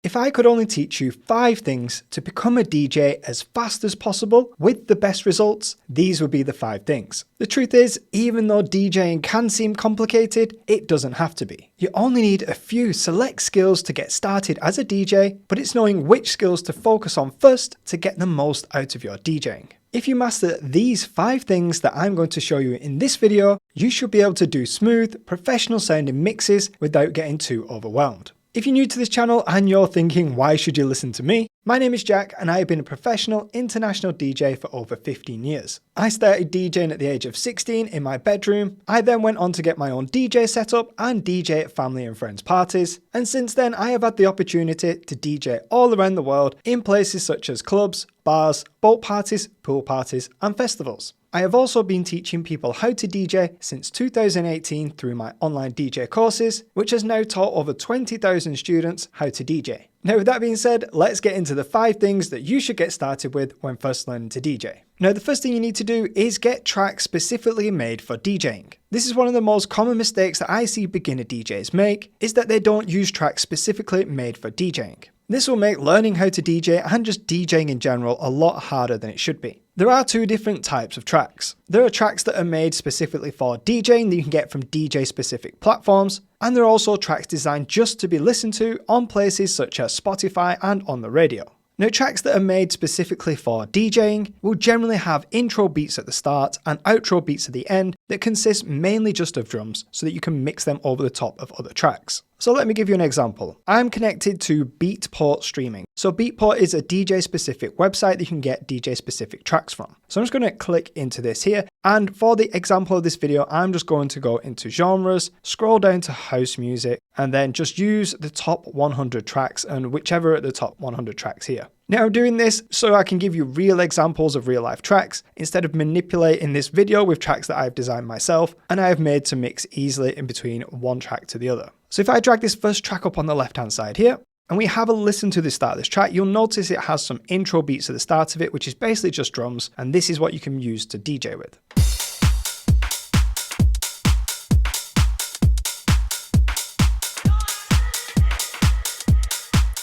If I could only teach you 5 things to become a DJ as fast as possible with the best results, these would be the 5 things. The truth is, even though DJing can seem complicated, it doesn't have to be. You only need a few select skills to get started as a DJ, but it's knowing which skills to focus on first to get the most out of your DJing. If you master these 5 things that I'm going to show you in this video, you should be able to do smooth, professional sounding mixes without getting too overwhelmed. If you're new to this channel and you're thinking, why should you listen to me? My name is Jack and I have been a professional international DJ for over 15 years. I started DJing at the age of 16 in my bedroom. I then went on to get my own DJ setup and DJ at family and friends parties. And since then I have had the opportunity to DJ all around the world in places such as clubs, bars, boat parties, pool parties and festivals. I have also been teaching people how to DJ since 2018 through my online DJ courses, which has now taught over 20,000 students how to DJ. Now with that being said, let's get into the 5 things that you should get started with when first learning to DJ. Now the first thing you need to do is get tracks specifically made for DJing. This is one of the most common mistakes that I see beginner DJs make, is that they don't use tracks specifically made for DJing. This will make learning how to DJ and just DJing in general a lot harder than it should be. There are 2 different types of tracks. There are tracks that are made specifically for DJing that you can get from DJ specific platforms, and there are also tracks designed just to be listened to on places such as Spotify and on the radio. Now tracks that are made specifically for DJing will generally have intro beats at the start and outro beats at the end that consist mainly just of drums so that you can mix them over the top of other tracks. So let me give you an example. I'm connected to Beatport Streaming. So Beatport is a DJ specific website that you can get DJ specific tracks from. So I'm just going to click into this here. And for the example of this video, I'm just going to go into genres, scroll down to house music, and then just use the top 100 tracks and whichever at the top 100 tracks here. Now I'm doing this so I can give you real examples of real life tracks instead of manipulating this video with tracks that I've designed myself and I have made to mix easily in between one track to the other. So if I drag this first track up on the left hand side here, and we have a listen to the start of this track, you'll notice it has some intro beats at the start of it, which is basically just drums, and this is what you can use to DJ with.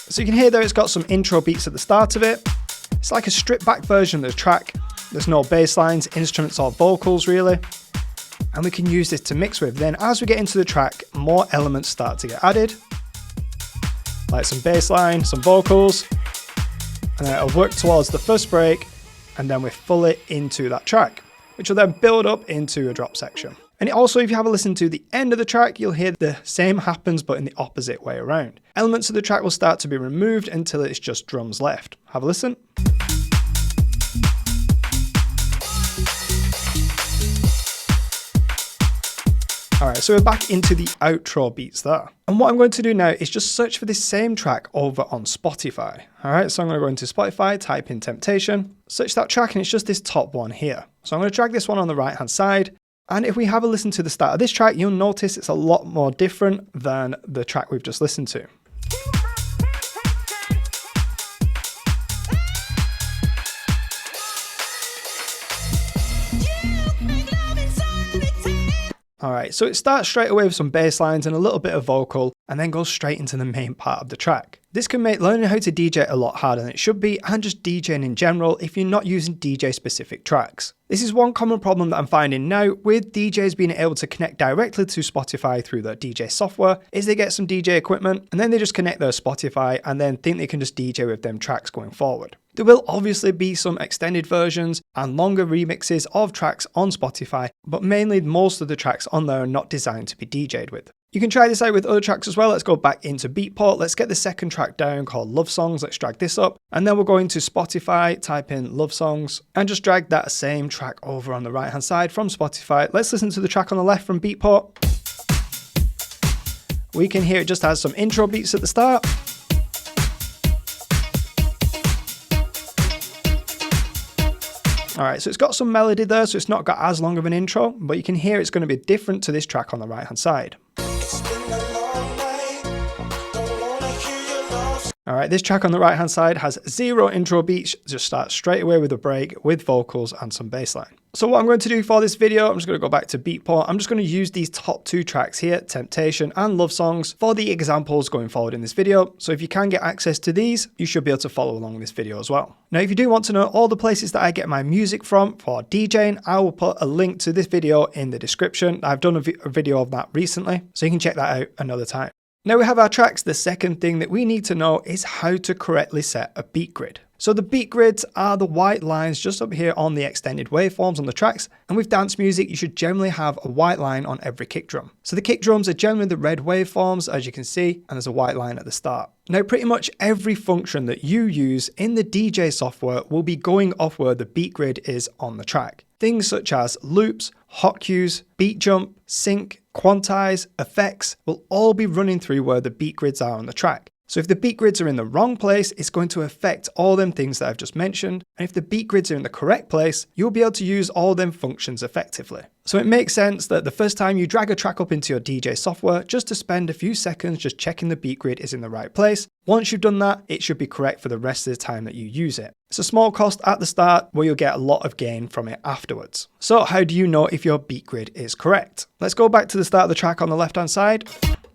So you can hear there it's got some intro beats at the start of it. It's like a stripped back version of the track. There's no bass lines, instruments or vocals really. And we can use this to mix with. Then as we get into the track, more elements start to get added, like some bass line, some vocals, and then it'll work towards the first break, and then we're fully into that track, which will then build up into a drop section. And also, if you have a listen to the end of the track, you'll hear the same happens but in the opposite way around. Elements of the track will start to be removed until it's just drums left. Have a listen. Alright, so we're back into the outro beats there. And what I'm going to do now is just search for this same track over on Spotify. Alright, so I'm going to go into Spotify, type in Temptation, search that track, and it's just this top one here. So I'm going to drag this one on the right hand side. And if we have a listen to the start of this track, you'll notice it's a lot more different than the track we've just listened to. Alright, so it starts straight away with some bass lines and a little bit of vocal, and then goes straight into the main part of the track. This can make learning how to DJ a lot harder than it should be, and just DJing in general if you're not using DJ specific tracks. This is one common problem that I'm finding now with DJs being able to connect directly to Spotify through their DJ software, is they get some DJ equipment and then they just connect their Spotify and then think they can just DJ with them tracks going forward. There will obviously be some extended versions and longer remixes of tracks on Spotify, but mainly most of the tracks on there are not designed to be DJed with. You can try this out with other tracks as well. Let's go back into Beatport. Let's get the second track down called Love Songs. Let's drag this up. And then we'll go into Spotify, type in Love Songs, and just drag that same track over on the right hand side from Spotify. Let's listen to the track on the left from Beatport. We can hear it just has some intro beats at the start. Alright, so it's got some melody there, so it's not got as long of an intro, but you can hear it's going to be different to this track on the right hand side. All right, this track on the right hand side has 0 intro beats, just starts straight away with a break with vocals and some bass line. So what I'm going to do for this video, I'm just going to go back to Beatport. I'm just going to use these top 2 tracks here, Temptation and Love Songs, for the examples going forward in this video. So if you can get access to these, you should be able to follow along this video as well. Now, if you do want to know all the places that I get my music from for DJing, I will put a link to this video in the description. I've done a video of that recently, so you can check that out another time. Now we have our tracks. The second thing that we need to know is how to correctly set a beat grid. So the beat grids are the white lines just up here on the extended waveforms on the tracks. And with dance music, you should generally have a white line on every kick drum. So the kick drums are generally the red waveforms, as you can see, and there's a white line at the start. Now, pretty much every function that you use in the DJ software will be going off where the beat grid is on the track. Things such as loops, hot cues, beat jump, sync, quantize, effects will all be running through where the beat grids are on the track. So if the beat grids are in the wrong place, it's going to affect all them things that I've just mentioned. And if the beat grids are in the correct place, you'll be able to use all them functions effectively. So it makes sense that the first time you drag a track up into your DJ software, just to spend a few seconds just checking the beat grid is in the right place. Once you've done that, it should be correct for the rest of the time that you use it. It's a small cost at the start where you'll get a lot of gain from it afterwards. So how do you know if your beat grid is correct? Let's go back to the start of the track on the left-hand side.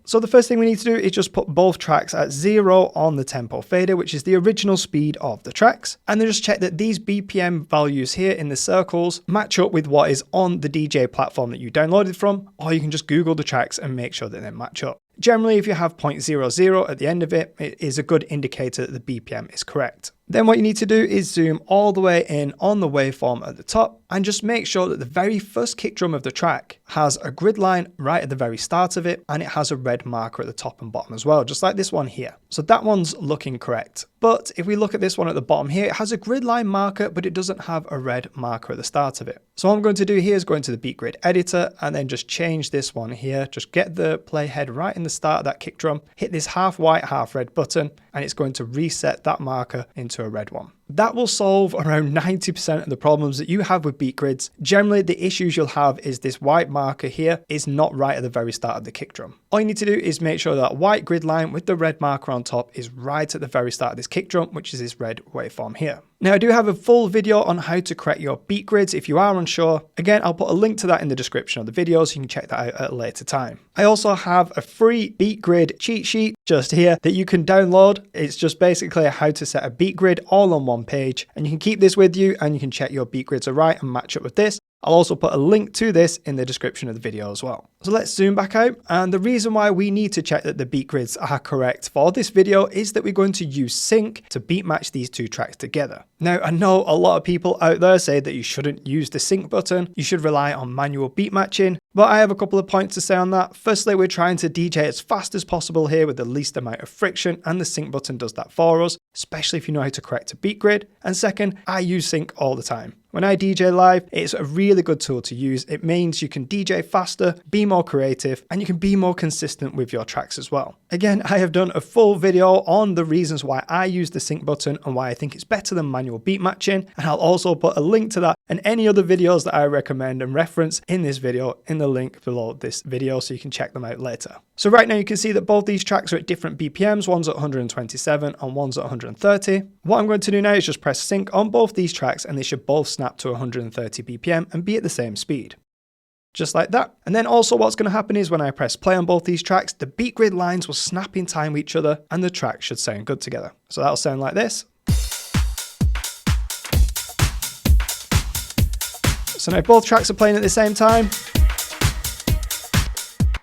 So the first thing we need to do is just put both tracks at 0 on the tempo fader, which is the original speed of the tracks. And then just check that these BPM values here in the circles match up with what is on the DJ platform that you downloaded from, or you can just Google the tracks and make sure that they match up. Generally, if you have 0.00 at the end of it, it is a good indicator that the BPM is correct. Then what you need to do is zoom all the way in on the waveform at the top and just make sure that the very first kick drum of the track has a grid line right at the very start of it, and it has a red marker at the top and bottom as well, just like this one here. So that one's looking correct. But if we look at this one at the bottom here, it has a grid line marker, but it doesn't have a red marker at the start of it. So what I'm going to do here is go into the beat grid editor and then just change this one here. Just get the playhead right in the start of that kick drum, hit this half white, half red button, and it's going to reset that marker into a red one. That will solve around 90% of the problems that you have with beat grids. Generally, the issues you'll have is this white marker here is not right at the very start of the kick drum. All you need to do is make sure that white grid line with the red marker on top is right at the very start of this kick drum, which is this red waveform here. Now, I do have a full video on how to correct your beat grids if you are unsure. Again, I'll put a link to that in the description of the video so you can check that out at a later time. I also have a free beat grid cheat sheet just here that you can download. It's just basically how to set a beat grid all on one page, and you can keep this with you and you can check your beat grids are right and match up with this. I'll also put a link to this in the description of the video as well. So let's zoom back out, and the reason why we need to check that the beat grids are correct for this video is that we're going to use sync to beat match these two tracks together. Now, I know a lot of people out there say that you shouldn't use the sync button, you should rely on manual beat matching, but I have a couple of points to say on that. Firstly, we're trying to DJ as fast as possible here with the least amount of friction, and the sync button does that for us, especially if you know how to correct a beat grid. And second, I use sync all the time. When I DJ live, it's a really good tool to use. It means you can DJ faster, be more creative, and you can be more consistent with your tracks as well. Again, I have done a full video on the reasons why I use the sync button and why I think it's better than manual beat matching, and I'll also put a link to that and any other videos that I recommend and reference in this video in the link below this video so you can check them out later. So right now you can see that both these tracks are at different BPMs, one's at 127 and one's at 130. What I'm going to do now is just press sync on both these tracks and they should both snap to 130 BPM and be at the same speed. Just like that. And then also what's going to happen is when I press play on both these tracks, the beat grid lines will snap in time with each other and the tracks should sound good together. So that'll sound like this. So now both tracks are playing at the same time,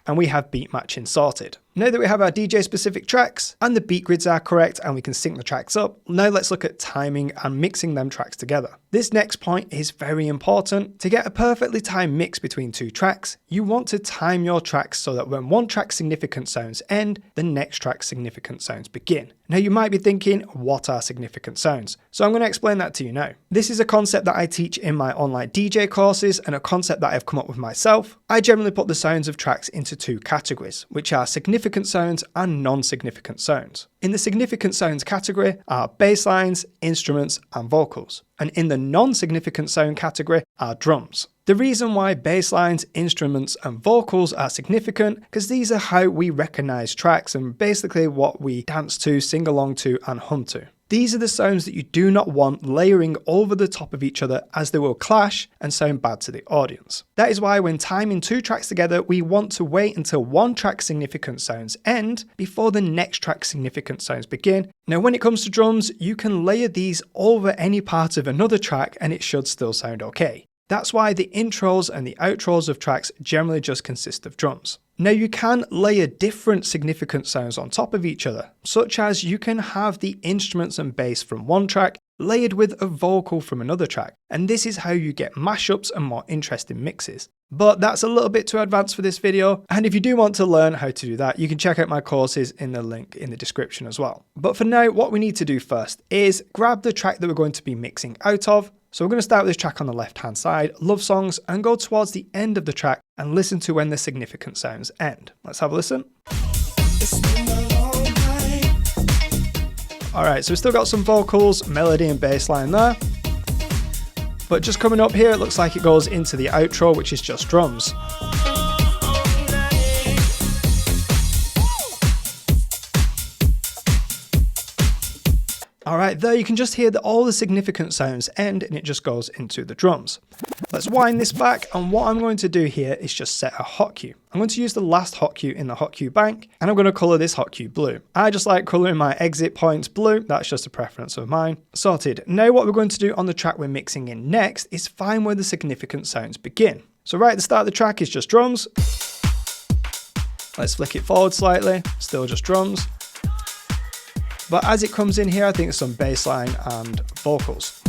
and we have beat matching sorted. Now that we have our DJ specific tracks and the beat grids are correct and we can sync the tracks up, now let's look at timing and mixing them tracks together. This next point is very important. To get a perfectly timed mix between two tracks, you want to time your tracks so that when one track's significant sounds end, the next track's significant sounds begin. Now you might be thinking, what are significant sounds? So I'm going to explain that to you now. This is a concept that I teach in my online DJ courses and a concept that I've come up with myself. I generally put the sounds of tracks into two categories, which are significant sounds and non-significant sounds. In the significant sounds category are bass lines, instruments, and vocals. And in the non-significant sound category are drums. The reason why bass lines, instruments and vocals are significant, because these are how we recognize tracks and basically what we dance to, sing along to and hum to. These are the sounds that you do not want layering over the top of each other, as they will clash and sound bad to the audience. That is why when timing two tracks together, we want to wait until one track's significant sounds end before the next track's significant sounds begin. Now when it comes to drums, you can layer these over any part of another track and it should still sound okay. That's why the intros and the outros of tracks generally just consist of drums. Now you can layer different significant sounds on top of each other, such as you can have the instruments and bass from one track layered with a vocal from another track, and this is how you get mashups and more interesting mixes. But that's a little bit too advanced for this video, and if you do want to learn how to do that, you can check out my courses in the link in the description as well. But for now, what we need to do first is grab the track that we're going to be mixing out of. So we're going to start with this track on the left hand side, Love Songs, and go towards the end of the track and listen to when the significant sounds end. Let's have a listen. Alright, so we've still got some vocals, melody and bass line there. But just coming up here, it looks like it goes into the outro, which is just drums. Alright, there you can just hear that all the significant sounds end and it just goes into the drums. Let's wind this back, and what I'm going to do here is just set a hot cue. I'm going to use the last hot cue in the hot cue bank, and I'm going to colour this hot cue blue. I just like colouring my exit points blue, that's just a preference of mine. Sorted. Now what we're going to do on the track we're mixing in next is find where the significant sounds begin. So right at the start of the track is just drums. Let's flick it forward slightly, still just drums. But as it comes in here, I think there's some bass line and vocals.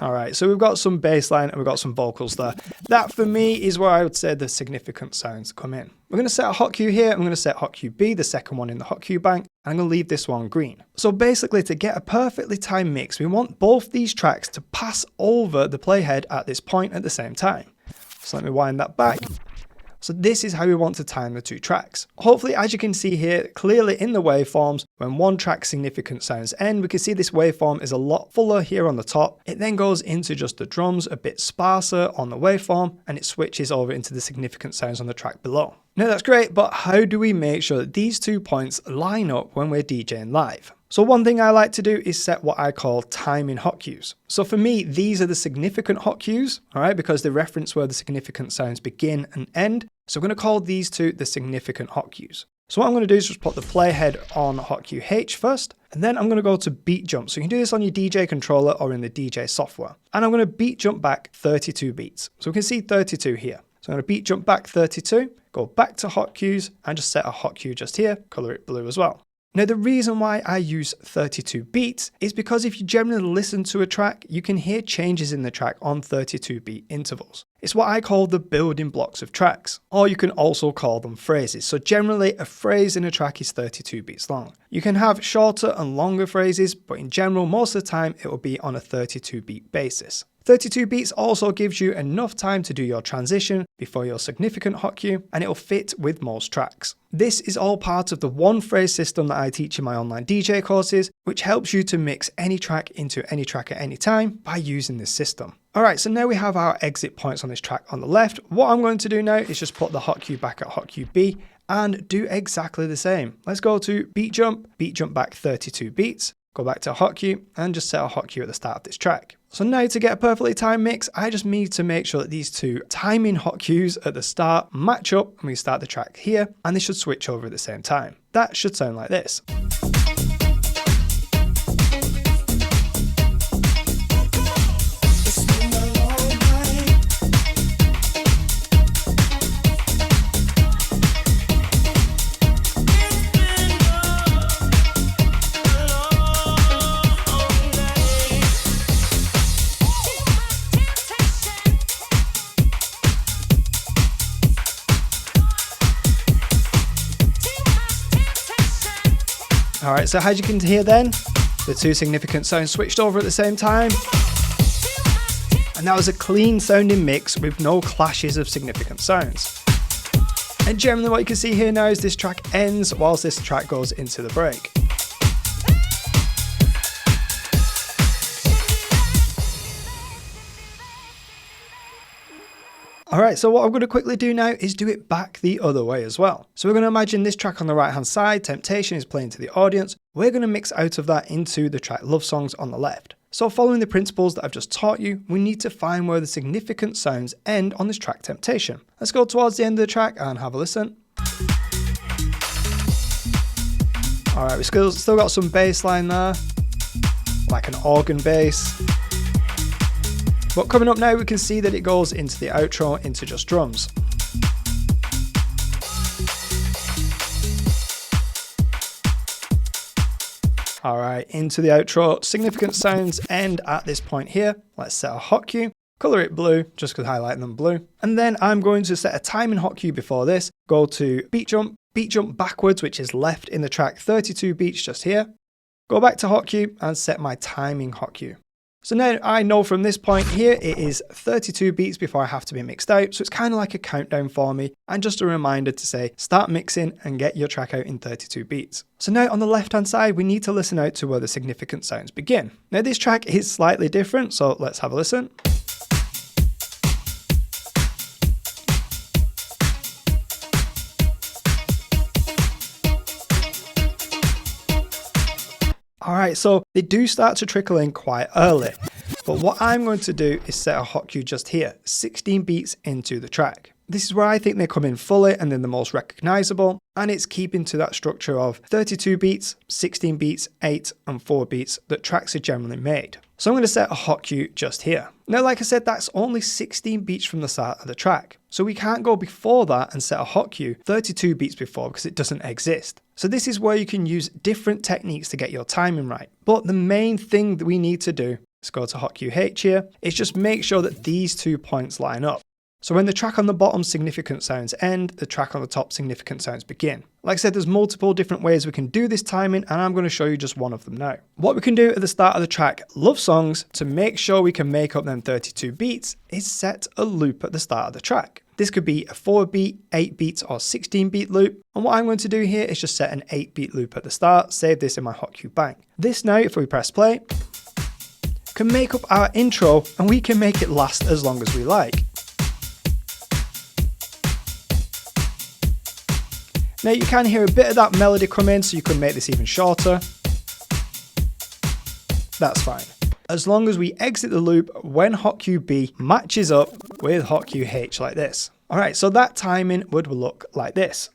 Alright, so we've got some bass line and we've got some vocals there. That for me is where I would say the significant sounds come in. We're going to set a hot cue here. I'm going to set hot cue B, the second one in the hot cue bank, and I'm going to leave this one green. So basically, to get a perfectly timed mix, we want both these tracks to pass over the playhead at this point at the same time. So let me wind that back. So this is how we want to time the two tracks. Hopefully, as you can see here, clearly in the waveforms, when one track's significant sounds end, we can see this waveform is a lot fuller here on the top. It then goes into just the drums, a bit sparser on the waveform, and it switches over into the significant sounds on the track below. Now that's great, but how do we make sure that these 2 points line up when we're DJing live? So one thing I like to do is set what I call timing hot cues. So for me, these are the significant hot cues, all right, because they reference where the significant sounds begin and end. So I'm going to call these two the significant hot cues. So what I'm going to do is just put the playhead on hot cue H first, and then I'm going to go to beat jump. So you can do this on your DJ controller or in the DJ software. And I'm going to beat jump back 32 beats. So we can see 32 here. So I'm going to beat jump back 32, go back to hot cues and just set a hot cue just here, color it blue as well. Now the reason why I use 32 beats is because if you generally listen to a track, you can hear changes in the track on 32 beat intervals. It's what I call the building blocks of tracks, or you can also call them phrases. So generally a phrase in a track is 32 beats long. You can have shorter and longer phrases, but in general, most of the time it will be on a 32 beat basis. 32 beats also gives you enough time to do your transition before your significant hot cue, and it will fit with most tracks. This is all part of the one phrase system that I teach in my online DJ courses, which helps you to mix any track into any track at any time by using this system. Alright, so now we have our exit points on this track on the left. What I'm going to do now is just put the hot cue back at hot cue B and do exactly the same. Let's go to beat jump back 32 beats, go back to hot cue and just set a hot cue at the start of this track. So now to get a perfectly timed mix, I just need to make sure that these two timing hot cues at the start match up and we start the track here, and they should switch over at the same time. That should sound like this. Alright, so as you can hear then, the two significant sounds switched over at the same time. And that was a clean sounding mix with no clashes of significant sounds. And generally what you can see here now is this track ends whilst this track goes into the break. Alright, so what I'm going to quickly do now is do it back the other way as well. So we're going to imagine this track on the right hand side, Temptation, is playing to the audience. We're going to mix out of that into the track Love Songs on the left. So following the principles that I've just taught you, we need to find where the significant sounds end on this track Temptation. Let's go towards the end of the track and have a listen. Alright, we still got some bass line there, like an organ bass. But coming up now, we can see that it goes into the outro into just drums. Alright, into the outro, significant sounds end at this point here. Let's set a hot cue, colour it blue, just because highlighting them blue. And then I'm going to set a timing hot cue before this, go to beat jump backwards, which is left in the track 32 beats just here. Go back to hot cue and set my timing hot cue. So now I know from this point here, it is 32 beats before I have to be mixed out. So it's kind of like a countdown for me and just a reminder to say, start mixing and get your track out in 32 beats. So now on the left hand side, we need to listen out to where the significant sounds begin. Now this track is slightly different, so let's have a listen. Alright, so they do start to trickle in quite early, but what I'm going to do is set a hot cue just here, 16 beats into the track. This is where I think they come in fully and then the most recognisable, and it's keeping to that structure of 32 beats, 16 beats, 8 and 4 beats that tracks are generally made. So I'm going to set a hot cue just here. Now like I said, that's only 16 beats from the start of the track, so we can't go before that and set a hot cue 32 beats before because it doesn't exist. So this is where you can use different techniques to get your timing right. But the main thing that we need to do, let's go to hot cue H here, is just make sure that these 2 points line up. So when the track on the bottom significant sounds end, the track on the top significant sounds begin. Like I said, there's multiple different ways we can do this timing, and I'm going to show you just one of them now. What we can do at the start of the track Love Songs to make sure we can make up them 32 beats is set a loop at the start of the track. This could be a 4 beat, 8 beats or 16 beat loop. And what I'm going to do here is just set an 8 beat loop at the start, save this in my hot cue bang. This now, if we press play, can make up our intro and we can make it last as long as we like. Now you can hear a bit of that melody come in, so you can make this even shorter. That's fine. As long as we exit the loop when hot cue B matches up with hot cue H like this. Alright, so that timing would look like this.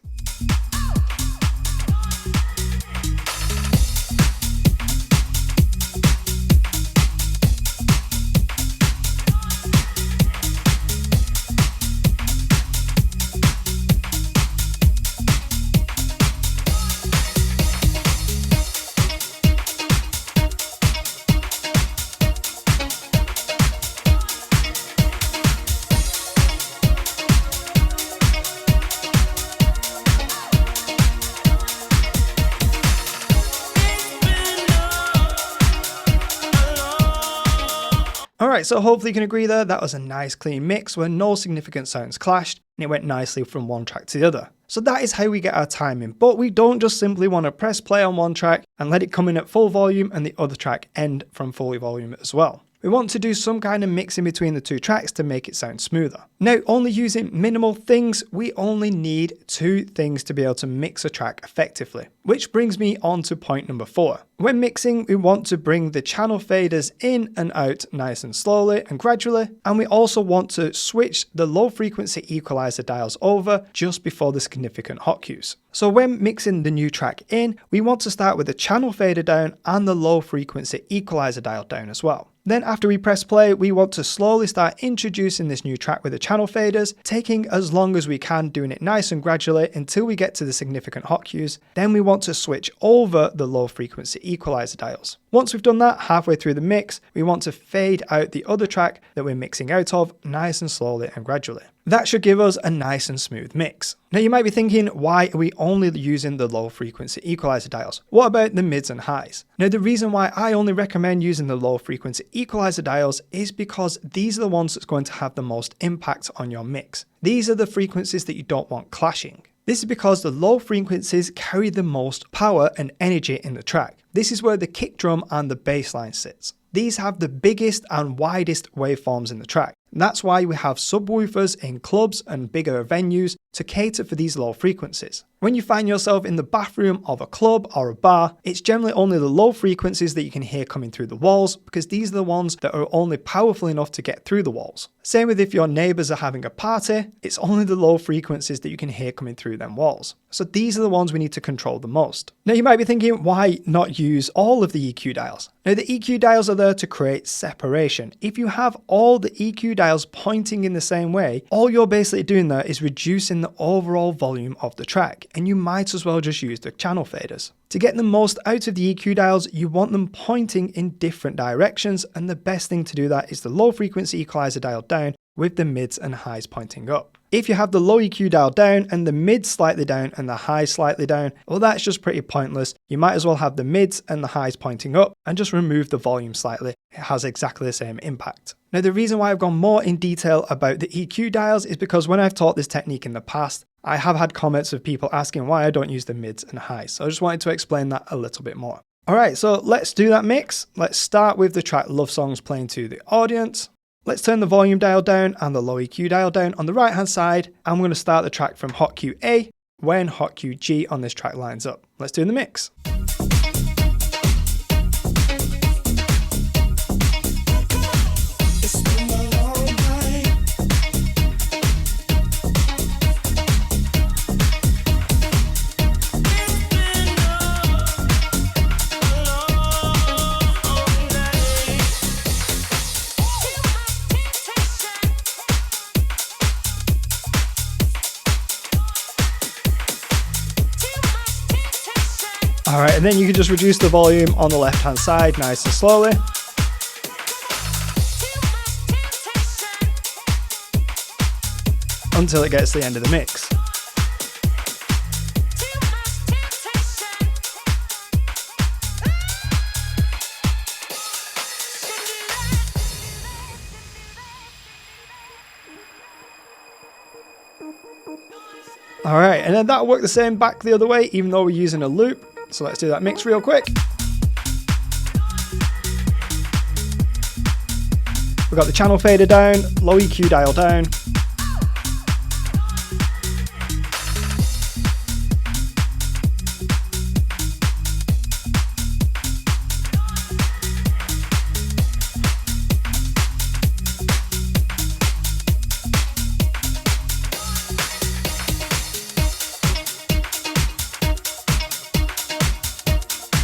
Alright, so hopefully you can agree there, that was a nice clean mix where no significant sounds clashed and it went nicely from one track to the other. So that is how we get our timing, but we don't just simply want to press play on one track and let it come in at full volume and the other track end from full volume as well. We want to do some kind of mixing between the 2 tracks to make it sound smoother. Now, only using minimal things, we only need 2 things to be able to mix a track effectively. Which brings me on to point number 4. When mixing, we want to bring the channel faders in and out nice and slowly and gradually, and we also want to switch the low frequency equalizer dials over just before the significant hot cues. So when mixing the new track in, we want to start with the channel fader down and the low frequency equalizer dial down as well. Then after we press play, we want to slowly start introducing this new track with the channel faders, taking as long as we can, doing it nice and gradually until we get to the significant hot cues. Then we want to switch over the low frequency equalizer dials. Once we've done that, halfway through the mix, we want to fade out the other track that we're mixing out of nice and slowly and gradually. That should give us a nice and smooth mix. Now you might be thinking, why are we only using the low frequency equalizer dials? What about the mids and highs? Now the reason why I only recommend using the low frequency equalizer dials is because these are the ones that's going to have the most impact on your mix. These are the frequencies that you don't want clashing. This is because the low frequencies carry the most power and energy in the track. This is where the kick drum and the bass line sits. These have the biggest and widest waveforms in the track. And that's why we have subwoofers in clubs and bigger venues to cater for these low frequencies. When you find yourself in the bathroom of a club or a bar, it's generally only the low frequencies that you can hear coming through the walls, because these are the ones that are only powerful enough to get through the walls. Same with if your neighbours are having a party, it's only the low frequencies that you can hear coming through them walls. So these are the ones we need to control the most. Now you might be thinking, why not use all of the EQ dials? Now the EQ dials are there to create separation. If you have all the EQ dials pointing in the same way, all you're basically doing there is reducing the overall volume of the track, and you might as well just use the channel faders. To get the most out of the EQ dials, you want them pointing in different directions, and the best thing to do that is the low frequency equalizer dialed down with the mids and highs pointing up. If you have the low EQ dialed down and the mids slightly down and the highs slightly down, well that's just pretty pointless. You might as well have the mids and the highs pointing up and just remove the volume slightly. It has exactly the same impact. Now the reason why I've gone more in detail about the EQ dials is because when I've taught this technique in the past, I have had comments of people asking why I don't use the mids and highs. So I just wanted to explain that a little bit more. Alright, so let's do that mix. Let's start with the track Love Songs playing to the audience. Let's turn the volume dial down and the low EQ dial down on the right hand side, and we're going to start the track from hot cue A when hot cue G on this track lines up. Let's do the mix. Alright, and then you can just reduce the volume on the left hand side nice and slowly. Until it gets to the end of the mix. Alright, and then that'll work the same back the other way, even though we're using a loop. So let's do that mix real quick. We've got the channel fader down, low EQ dial down.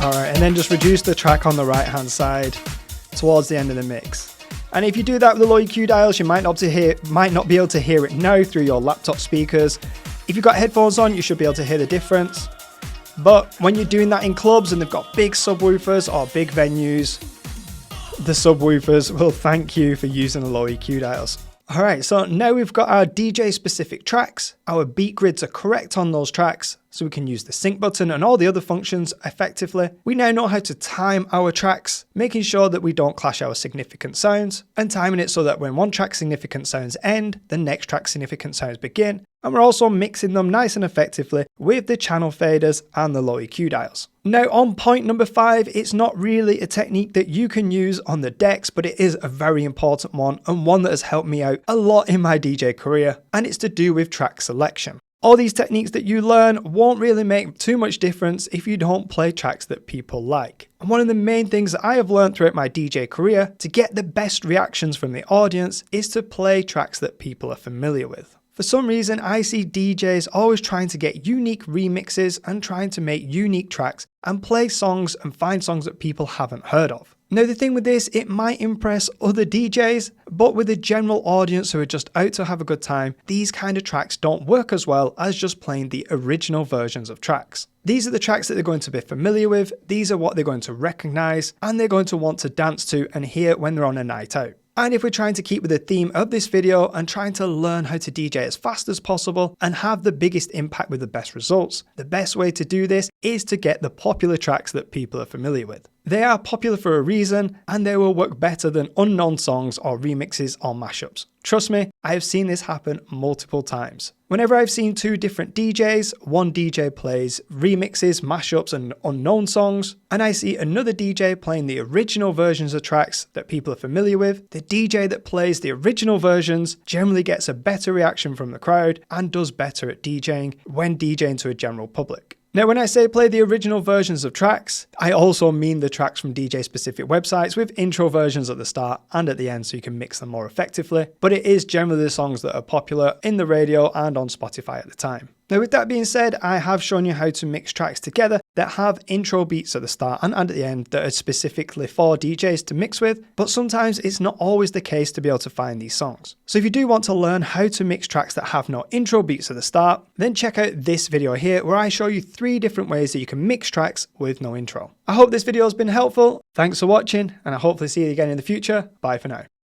Alright, and then just reduce the track on the right hand side towards the end of the mix. And if you do that with the low EQ dials, you might not be able to hear it now through your laptop speakers. If you've got headphones on, you should be able to hear the difference. But when you're doing that in clubs and they've got big subwoofers or big venues, the subwoofers will thank you for using the low EQ dials. Alright, so now we've got our DJ specific tracks, our beat grids are correct on those tracks, so we can use the sync button and all the other functions effectively. We now know how to time our tracks, making sure that we don't clash our significant sounds, and timing it so that when one track's significant sounds end, the next track's significant sounds begin. And we're also mixing them nice and effectively with the channel faders and the low EQ dials. Now on point number 5, it's not really a technique that you can use on the decks, but it is a very important one and one that has helped me out a lot in my DJ career, and it's to do with track selection. All these techniques that you learn won't really make too much difference if you don't play tracks that people like. And one of the main things that I have learned throughout my DJ career to get the best reactions from the audience is to play tracks that people are familiar with. For some reason, I see DJs always trying to get unique remixes and trying to make unique tracks and play songs and find songs that people haven't heard of. Now the thing with this, it might impress other DJs, but with a general audience who are just out to have a good time, these kind of tracks don't work as well as just playing the original versions of tracks. These are the tracks that they're going to be familiar with, these are what they're going to recognize, and they're going to want to dance to and hear when they're on a night out. And if we're trying to keep with the theme of this video and trying to learn how to DJ as fast as possible and have the biggest impact with the best results, the best way to do this is to get the popular tracks that people are familiar with. They are popular for a reason, and they will work better than unknown songs or remixes or mashups. Trust me, I have seen this happen multiple times. Whenever I've seen two different DJs, one DJ plays remixes, mashups and unknown songs, and I see another DJ playing the original versions of tracks that people are familiar with, the DJ that plays the original versions generally gets a better reaction from the crowd and does better at DJing when DJing to a general public. Now, when I say play the original versions of tracks, I also mean the tracks from DJ-specific websites with intro versions at the start and at the end so you can mix them more effectively, but it is generally the songs that are popular in the radio and on Spotify at the time. Now, with that being said, I have shown you how to mix tracks together that have intro beats at the start and at the end that are specifically for DJs to mix with, but sometimes it's not always the case to be able to find these songs. So if you do want to learn how to mix tracks that have no intro beats at the start, then check out this video here where I show you 3 different ways that you can mix tracks with no intro. I hope this video has been helpful. Thanks for watching, and I hopefully see you again in the future. Bye for now.